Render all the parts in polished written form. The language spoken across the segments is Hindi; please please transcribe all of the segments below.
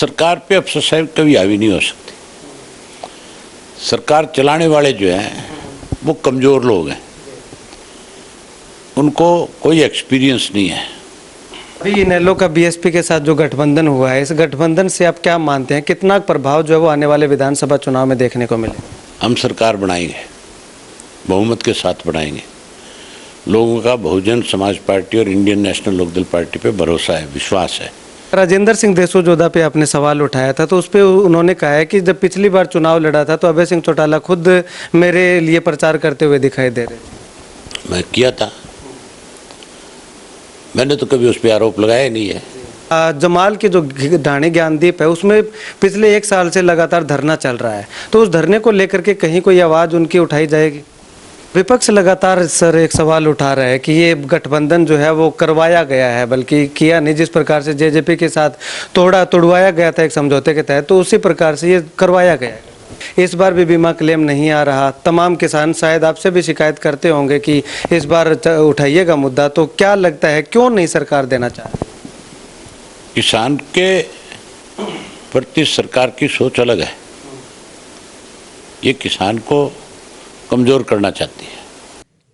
सरकार पे अफसरशाही कभी हावी नहीं हो सकती। सरकार चलाने वाले जो हैं वो कमज़ोर लोग हैं, उनको कोई एक्सपीरियंस नहीं है। अभी इनेलो का बीएसपी के साथ जो गठबंधन हुआ है, इस गठबंधन से आप क्या मानते हैं, कितना प्रभाव जो है वो आने वाले विधानसभा चुनाव में देखने को मिले? हम सरकार बनाएंगे, बहुमत के साथ बनाएंगे। लोगों का बहुजन समाज पार्टी और इंडियन नेशनल लोकदल पार्टी पे भरोसा है, विश्वास है। राजेंद्र सिंह देशोजोधा पे आपने सवाल उठाया था, तो उस पर उन्होंने कहा है कि जब पिछली बार चुनाव लड़ा था तो अभय सिंह चौटाला खुद मेरे लिए प्रचार करते हुए दिखाई दे रहे थे। मैं किया था, मैंने तो कभी उस पर आरोप लगाया नहीं है। जमाल के जो ढाणी ज्ञानदीप है उसमें पिछले 1 साल से लगातार धरना चल रहा है, तो उस धरने को लेकर के कहीं कोई आवाज़ उनकी उठाई जाएगी? विपक्ष लगातार सर एक सवाल उठा रहा है कि ये गठबंधन जो है वो करवाया गया है, बल्कि किया नहीं। जिस प्रकार से जेजेपी के साथ तोड़वाया गया था एक समझौते के तहत, तो उसी प्रकार से ये करवाया गया है। इस बार भी बीमा क्लेम नहीं आ रहा। तमाम किसान शायद आपसे भी शिकायत करते होंगे कि इस बार उठाइएगा मुद्दा, तो क्या लगता है क्यों नहीं सरकार देना चाह रही? किसान के प्रति सरकार की सोच अलग है। ये किसान को कमजोर करना चाहती है।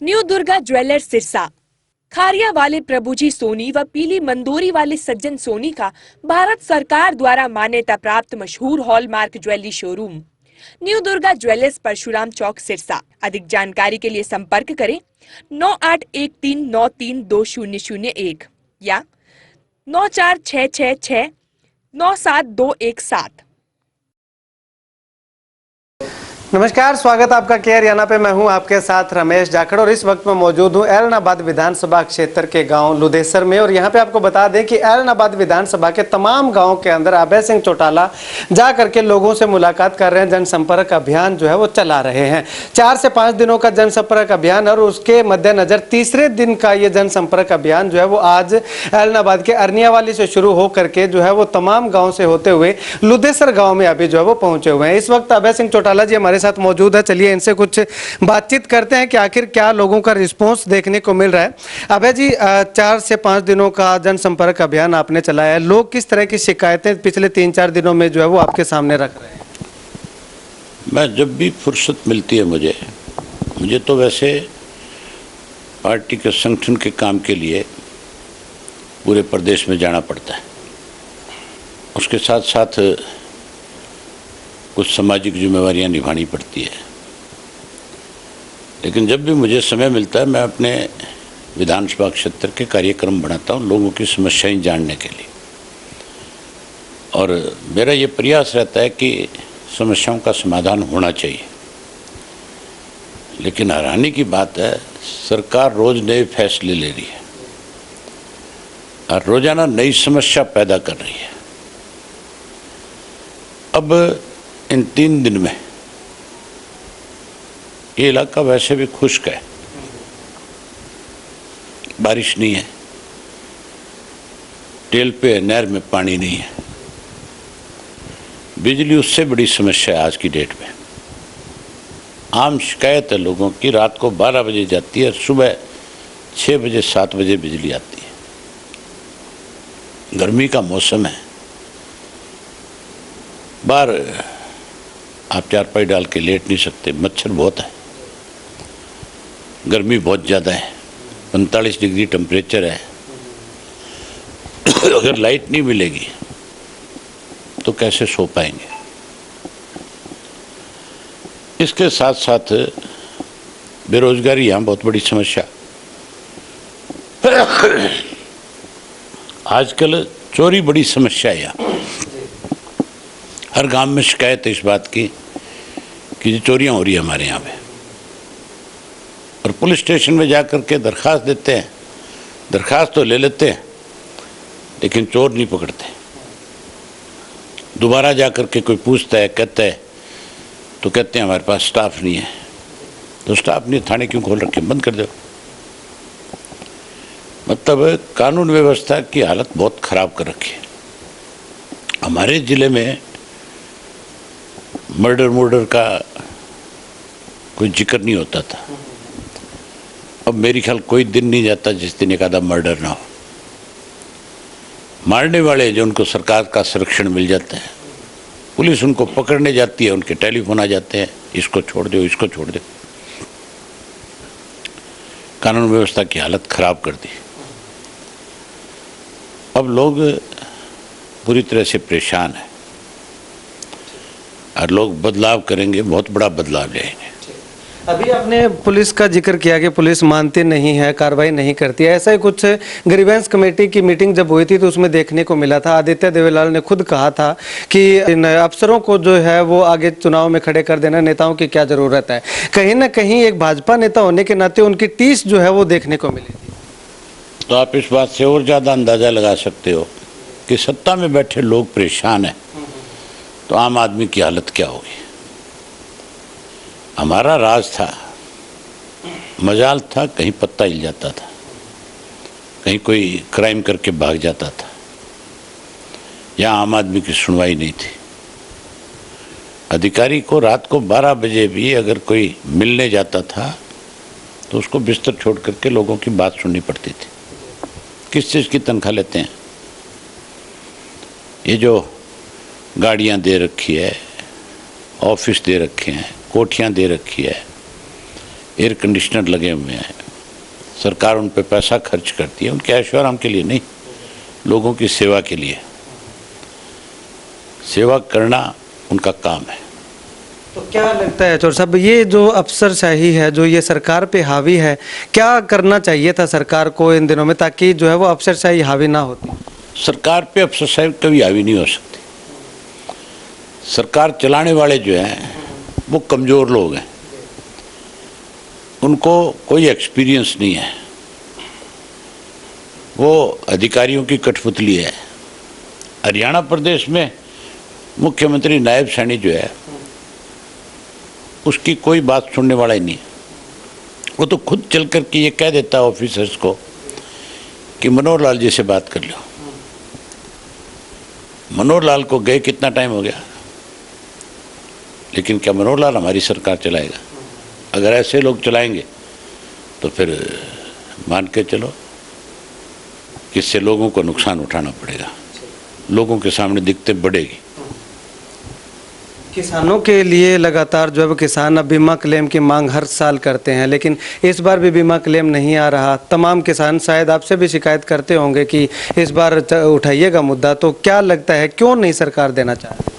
न्यू दुर्गा ज्वेलर्स सिरसा, खारिया वाले प्रभुजी सोनी व पीली मंदोरी वाले सज्जन सोनी का भारत सरकार द्वारा मान्यता प्राप्त मशहूर hallmark jewellery showroom new Durga jewellers, Parshuram Chowk, Sirsa. अधिक जानकारी के लिए संपर्क करें 9813932001 या 9466697217। नमस्कार, स्वागत आपका के हरियाणा पे। मैं हूं आपके साथ रमेश जाखड़ और इस वक्त मैं मौजूद हूं एलनाबाद विधानसभा क्षेत्र के गांव लुधेसर में। और यहां पे आपको बता दें कि एलनाबाद विधानसभा के तमाम गांवों के अंदर अभय सिंह चौटाला जा करके लोगों से मुलाकात कर रहे हैं। जनसंपर्क अभियान जो है वो चला रहे हैं। 4 से 5 दिनों का जनसंपर्क अभियान, और उसके मद्देनजर तीसरे दिन का ये जनसंपर्क अभियान जो है वो आज एलनाबाद के अरनियावाली से शुरू हो करके जो है वो तमाम गाँव से होते हुए लुधेसर गाँव में अभी जो है वो पहुंचे हुए हैं। इस वक्त अभय सिंह चौटाला जी हमारे साथ मौजूद है। चलिए इनसे कुछ बातचीत करते हैं कि आखिर क्या लोगों का रिस्पांस देखने को मिल रहा है। अभय जी, 4 से 5 दिनों का जनसंपर्क अभियान आपने चलाया है। लोग किस तरह की शिकायतें पिछले 3-4 दिनों में जो है वो आपके सामने रख रहे हैं? मैं जब भी फुर्सत मिलती है मुझे तो वैसे पार्टी के संगठन के काम के लिए पूरे प्रदेश में जाना पड़ता है। उसके साथ साथ कुछ सामाजिक जिम्मेवारियां निभानी पड़ती है। लेकिन जब भी मुझे समय मिलता है मैं अपने विधानसभा क्षेत्र के कार्यक्रम बनाता हूं, लोगों की समस्याएं जानने के लिए। और मेरा ये प्रयास रहता है कि समस्याओं का समाधान होना चाहिए। लेकिन हैरानी की बात है, सरकार रोज नए फैसले ले रही है और रोजाना नई समस्या पैदा कर रही है। अब इन 3 दिन में ये इलाका वैसे भी खुश्क है, बारिश नहीं है, टेल पे नहर में पानी नहीं है। बिजली उससे बड़ी समस्या है आज की डेट में। आम शिकायत है लोगों की, रात को 12 बजे जाती है, सुबह 6 बजे 7 बजे बिजली आती है। गर्मी का मौसम है, बाहर आप चारपाई डाल के लेट नहीं सकते, मच्छर बहुत है, गर्मी बहुत ज़्यादा है, 45 डिग्री टेम्परेचर है। अगर लाइट नहीं मिलेगी तो कैसे सो पाएंगे? इसके साथ साथ बेरोजगारी यहाँ बहुत बड़ी समस्या। आजकल चोरी बड़ी समस्या है यहाँ। हर गांव में शिकायत है इस बात की कि चोरियां हो रही है हमारे यहाँ पे। और पुलिस स्टेशन में जाकर के दरखास्त देते हैं, दरखास्त तो ले लेते हैं लेकिन चोर नहीं पकड़ते। दोबारा जाकर के कोई पूछता है, कहता है तो कहते हैं हमारे पास स्टाफ नहीं है। तो स्टाफ नहीं, थाने क्यों खोल रखे, बंद कर दो। मतलब कानून व्यवस्था की हालत बहुत खराब कर रखी है। हमारे जिले में मर्डर का कोई जिक्र नहीं होता था। अब मेरी ख्याल कोई दिन नहीं जाता जिस दिन एक आधा मर्डर ना हो। मारने वाले जो उनको सरकार का संरक्षण मिल जाता है, पुलिस उनको पकड़ने जाती है, उनके टेलीफोन आ जाते हैं, इसको छोड़ दो, इसको छोड़ दो। कानून व्यवस्था की हालत खराब कर दी। अब लोग पूरी तरह से परेशान हैं और लोग बदलाव करेंगे, बहुत बड़ा बदलाव लाएंगे। अभी आपने पुलिस का जिक्र किया कि पुलिस मानती नहीं है, कार्रवाई नहीं करती है। ऐसा ही कुछ ग्रीवेंस कमेटी की मीटिंग जब हुई थी तो उसमें देखने को मिला था। आदित्य देवलाल ने खुद कहा था कि इन अफसरों को जो है वो आगे चुनाव में खड़े कर देना, नेताओं की क्या जरूरत है। कहीं ना कहीं एक भाजपा नेता होने के नाते उनकी टीस जो है वो देखने को मिली थी। तो आप इस बात से और ज़्यादा अंदाज़ा लगा सकते हो कि सत्ता में बैठे लोग परेशान हैं तो आम आदमी की हालत क्या होगी। हमारा राज था, मजाल था, कहीं पत्ता हिल जाता था, कहीं कोई क्राइम करके भाग जाता था। यहाँ आम आदमी की सुनवाई नहीं थी। अधिकारी को रात को 12 बजे भी अगर कोई मिलने जाता था तो उसको बिस्तर छोड़ करके लोगों की बात सुननी पड़ती थी। किस चीज़ की तनख्वाह लेते हैं? ये जो गाड़ियाँ दे रखी है, ऑफिस दे रखे हैं, कोठियाँ दे रखी है, एयर कंडीशनर लगे हुए हैं, सरकार उन पे पैसा खर्च करती है, उनके ऐशो आराम के लिए नहीं, लोगों की सेवा के लिए। सेवा करना उनका काम है। तो क्या लगता है चौर साहब, ये जो अफसरशाही है, जो ये सरकार पे हावी है, क्या करना चाहिए था सरकार को इन दिनों में ताकि जो है वो अफसरशाही हावी ना होती? सरकार पे अफसरशाही कभी हावी नहीं हो सकती। सरकार चलाने वाले जो हैं वो कमज़ोर लोग हैं, उनको कोई एक्सपीरियंस नहीं है, वो अधिकारियों की कठपुतली है। हरियाणा प्रदेश में मुख्यमंत्री नायब सैनी जो है उसकी कोई बात सुनने वाला ही नहीं है। वो तो खुद चल कर के ये कह देता है ऑफिसर्स को कि मनोहर लाल जी से बात कर लो। मनोहर लाल को गए कितना टाइम हो गया, लेकिन क्या मनोहर लाल हमारी सरकार चलाएगा? अगर ऐसे लोग चलाएंगे तो फिर मान के चलो कि इससे लोगों को नुकसान उठाना पड़ेगा, लोगों के सामने दिक्कतें बढ़ेगी। किसानों के लिए लगातार जो है वो किसान अब बीमा क्लेम की मांग हर साल करते हैं, लेकिन इस बार भी बीमा क्लेम नहीं आ रहा। तमाम किसान शायद आपसे भी शिकायत करते होंगे कि इस बार उठाइएगा मुद्दा। तो क्या लगता है क्यों नहीं सरकार देना चाह रही?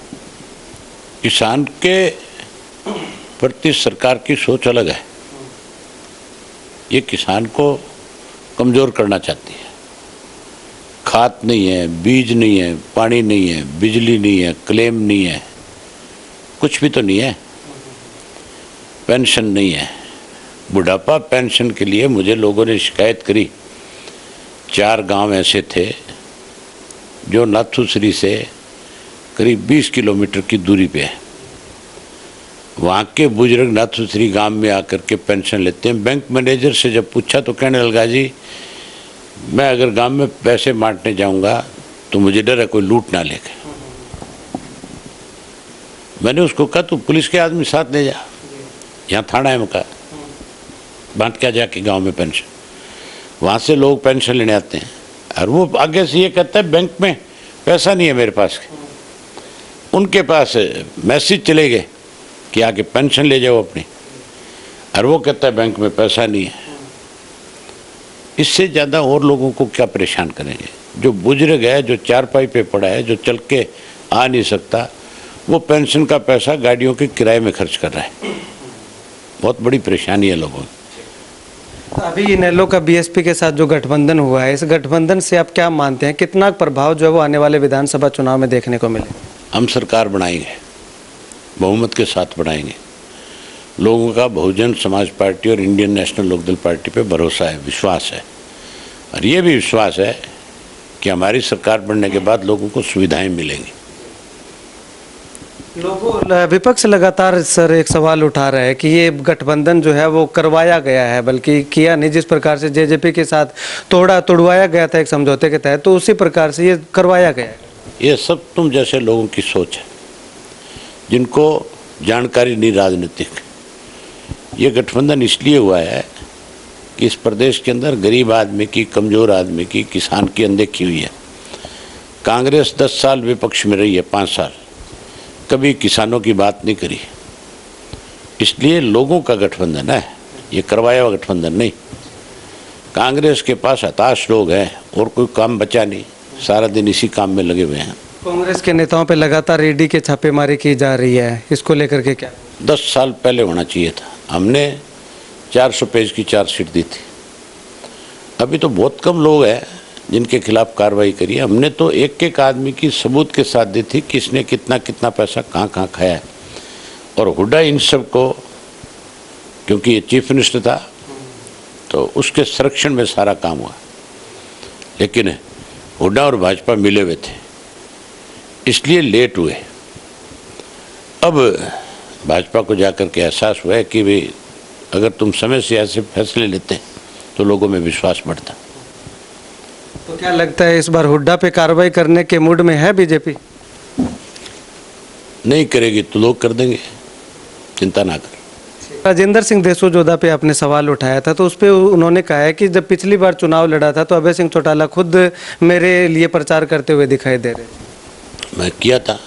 किसान के प्रति सरकार की सोच अलग है। ये किसान को कमज़ोर करना चाहती है। खाद नहीं है, बीज नहीं है, पानी नहीं है, बिजली नहीं है, क्लेम नहीं है, कुछ भी तो नहीं है। पेंशन नहीं है। बुढ़ापा पेंशन के लिए मुझे लोगों ने शिकायत करी। 4 गांव ऐसे थे जो नाथुश्री से करीब 20 किलोमीटर की दूरी पे है। वहाँ के बुजुर्ग नाथुश्री गांव में आकर के पेंशन लेते हैं। बैंक मैनेजर से जब पूछा तो कहने लगा, जी मैं अगर गांव में पैसे बांटने जाऊंगा तो मुझे डर है कोई लूट ना लेके। मैंने उसको कहा तू पुलिस के आदमी साथ ले जा, यहाँ थाना है, मका बांट क्या जाके गांव में पेंशन। वहाँ से लोग पेंशन लेने आते हैं और वो आगे से ये कहता है बैंक में पैसा नहीं है मेरे पास। उनके पास मैसेज चले गए कि आके पेंशन ले जाओ अपनी, और वो कहता है बैंक में पैसा नहीं है। इससे ज़्यादा और लोगों को क्या परेशान करेंगे? जो बुजुर्ग है, जो चारपाई पे पड़ा है, जो चल के आ नहीं सकता, वो पेंशन का पैसा गाड़ियों के किराए में खर्च कर रहा है। बहुत बड़ी परेशानी है लोगों की। अभी इनेलो का बीएसपी के साथ जो गठबंधन हुआ है, इस गठबंधन से आप क्या मानते हैं, कितना प्रभाव जो है वो आने वाले विधानसभा चुनाव में देखने को मिले? हम सरकार बनाएंगे, बहुमत के साथ बनाएंगे। लोगों का बहुजन समाज पार्टी और इंडियन नेशनल लोकदल पार्टी पे भरोसा है, विश्वास है, और ये भी विश्वास है कि हमारी सरकार बनने के बाद लोगों को सुविधाएं मिलेंगी। विपक्ष लगातार सर एक सवाल उठा रहा है कि ये गठबंधन जो है वो करवाया गया है, बल्कि किया नहीं। जिस प्रकार से जेजेपी के साथ तोड़वाया गया था एक समझौते के तहत, तो उसी प्रकार से ये करवाया गया है। ये सब तुम जैसे लोगों की सोच है, जिनको जानकारी नहीं राजनीतिक। ये गठबंधन इसलिए हुआ है कि इस प्रदेश के अंदर गरीब आदमी की, कमज़ोर आदमी की, किसान की अनदेखी हुई है। कांग्रेस 10 साल विपक्ष में रही है, 5 साल, कभी किसानों की बात नहीं करी। इसलिए लोगों का गठबंधन है, ये करवाया हुआ गठबंधन नहीं। कांग्रेस के पास हताश लोग हैं और कोई काम बचा नहीं, सारा दिन इसी काम में लगे हुए हैं। कांग्रेस के नेताओं पे लगातार ईडी के छापेमारी की जा रही है, इसको लेकर के क्या? 10 साल पहले होना चाहिए था। हमने 400 पेज की चार्जशीट दी थी। अभी तो बहुत कम लोग हैं जिनके खिलाफ कार्रवाई करी है। हमने तो एक एक आदमी की सबूत के साथ दी थी, किसने कितना कितना पैसा कहाँ कहाँ खाया है। और हुड्डा इन सब को, क्योंकि ये चीफ मिनिस्टर था तो उसके संरक्षण में सारा काम हुआ, लेकिन हुड्डा और भाजपा मिले हुए थे, इसलिए लेट हुए। अब भाजपा को जाकर के एहसास हुआ है कि भाई अगर तुम समय से ऐसे फैसले लेते तो लोगों में विश्वास बढ़ता। तो क्या लगता है इस बार हुड्डा पे कार्रवाई करने के मूड में है बीजेपी? नहीं करेगी तो लोग कर देंगे, चिंता ना कर। राजेंद्र सिंह देशोजोधा पे आपने सवाल उठाया था, तो उस पे उन्होंने कहा है कि जब पिछली बार चुनाव लड़ा था तो अभय सिंह चौटाला खुद मेरे लिए प्रचार करते हुए दिखाई दे रहे थे। मैं किया था,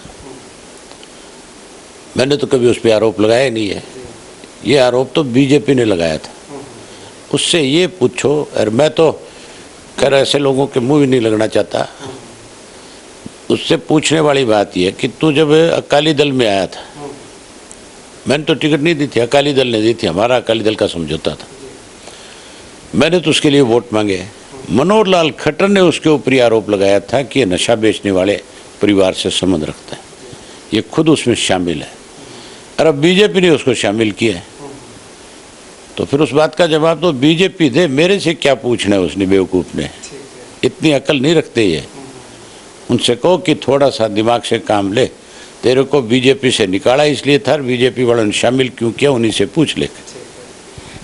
मैंने तो कभी उस पर आरोप लगाया नहीं है। ये आरोप तो बीजेपी ने लगाया था। उससे ये पूछो, और मैं तो खैर ऐसे लोगों के मुंह भी नहीं लगना चाहता। उससे पूछने वाली बात यह है कि तू जब अकाली दल में आया था, मैंने तो टिकट नहीं दी थी, अकाली दल ने दी थी, हमारा अकाली दल का समझौता था। मैंने तो उसके लिए वोट मांगे। मनोहर लाल खट्टर ने उसके ऊपर आरोप लगाया था कि ये नशा बेचने वाले परिवार से संबंध रखता है, ये खुद उसमें शामिल है, और अब बीजेपी ने उसको शामिल किया है। तो फिर उस बात का जवाब तो बीजेपी दे, मेरे से क्या पूछना है उसने, बेवकूफ़ ने। इतनी अकल नहीं रखते ये। उनसे कहो कि थोड़ा सा दिमाग से काम ले, तेरे को बीजेपी से निकाला इसलिए था, बीजेपी वालों ने शामिल क्यों किया, उन्हीं से पूछ ले।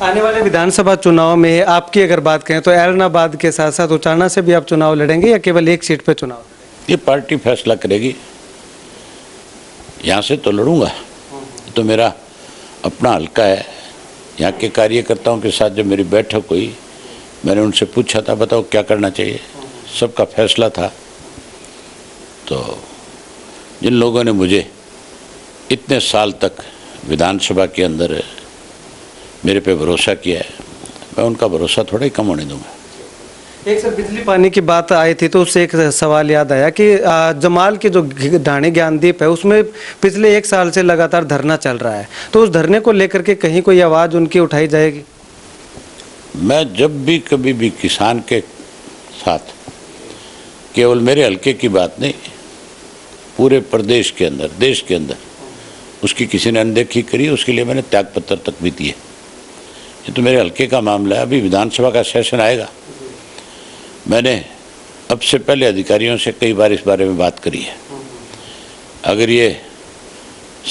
आने वाले विधानसभा चुनाव में आपकी अगर बात करें तो एलनाबाद के साथ साथ उचाना से भी आप चुनाव लड़ेंगे या केवल एक सीट पे चुनाव? ये पार्टी फैसला करेगी। यहाँ से तो लड़ूंगा, तो मेरा अपना हल्का है। यहाँ के कार्यकर्ताओं के साथ जब मेरी बैठक हुई, मैंने उनसे पूछा था बताओ क्या करना चाहिए, सबका फैसला था। तो जिन लोगों ने मुझे इतने साल तक विधानसभा के अंदर मेरे पे भरोसा किया है, मैं उनका भरोसा थोड़ा ही कम होने दूंगा। एक सर बिजली पानी की बात आई थी तो उससे एक सवाल याद आया कि जमाल के जो ढाणी ज्ञानदीप है उसमें पिछले 1 साल से लगातार धरना चल रहा है, तो उस धरने को लेकर के कहीं कोई आवाज़ उनकी उठाई जाएगी? मैं जब भी कभी भी किसान के साथ, केवल मेरे हल्के की बात नहीं, पूरे प्रदेश के अंदर, देश के अंदर उसकी किसी ने अनदेखी करी, उसके लिए मैंने त्यागपत्र तक भी दिए। ये तो मेरे हल्के का मामला है। अभी विधानसभा का सेशन आएगा, मैंने अब से पहले अधिकारियों से कई बार इस बारे में बात करी है। अगर ये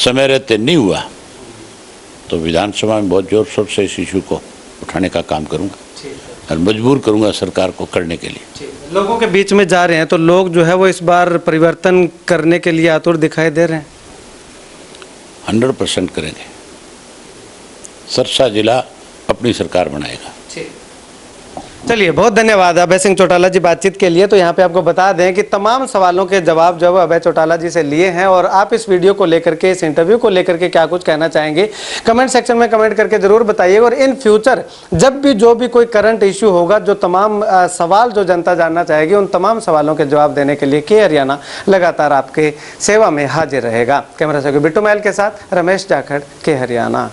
समय रहते नहीं हुआ तो विधानसभा में बहुत जोर शोर से इस इशू को उठाने का काम करूंगा और मजबूर करूंगा सरकार को करने के लिए। लोगों के बीच में जा रहे हैं तो लोग जो है वो इस बार परिवर्तन करने के लिए आतुर दिखाई दे रहे हैं। 100% करेंगे। सरसा जिला अपनी सरकार बनाएगा। चलिए, बहुत धन्यवाद अभय सिंह चौटाला जी बातचीत के लिए। तो यहाँ पे आपको बता दें कि तमाम सवालों के जवाब जो अभय चौटाला जी से लिए हैं, और आप इस वीडियो को लेकर के, इस इंटरव्यू को लेकर के क्या कुछ कहना चाहेंगे कमेंट सेक्शन में कमेंट करके जरूर बताइएगा। और इन फ्यूचर जब भी जो भी कोई करंट इश्यू होगा, जो तमाम सवाल जो जनता जानना चाहेगी, उन तमाम सवालों के जवाब देने के लिए के हरियाणा लगातार आपके सेवा में हाजिर रहेगा। कैमरा से बिट्टू महल के साथ रमेश जाखड़, के हरियाणा।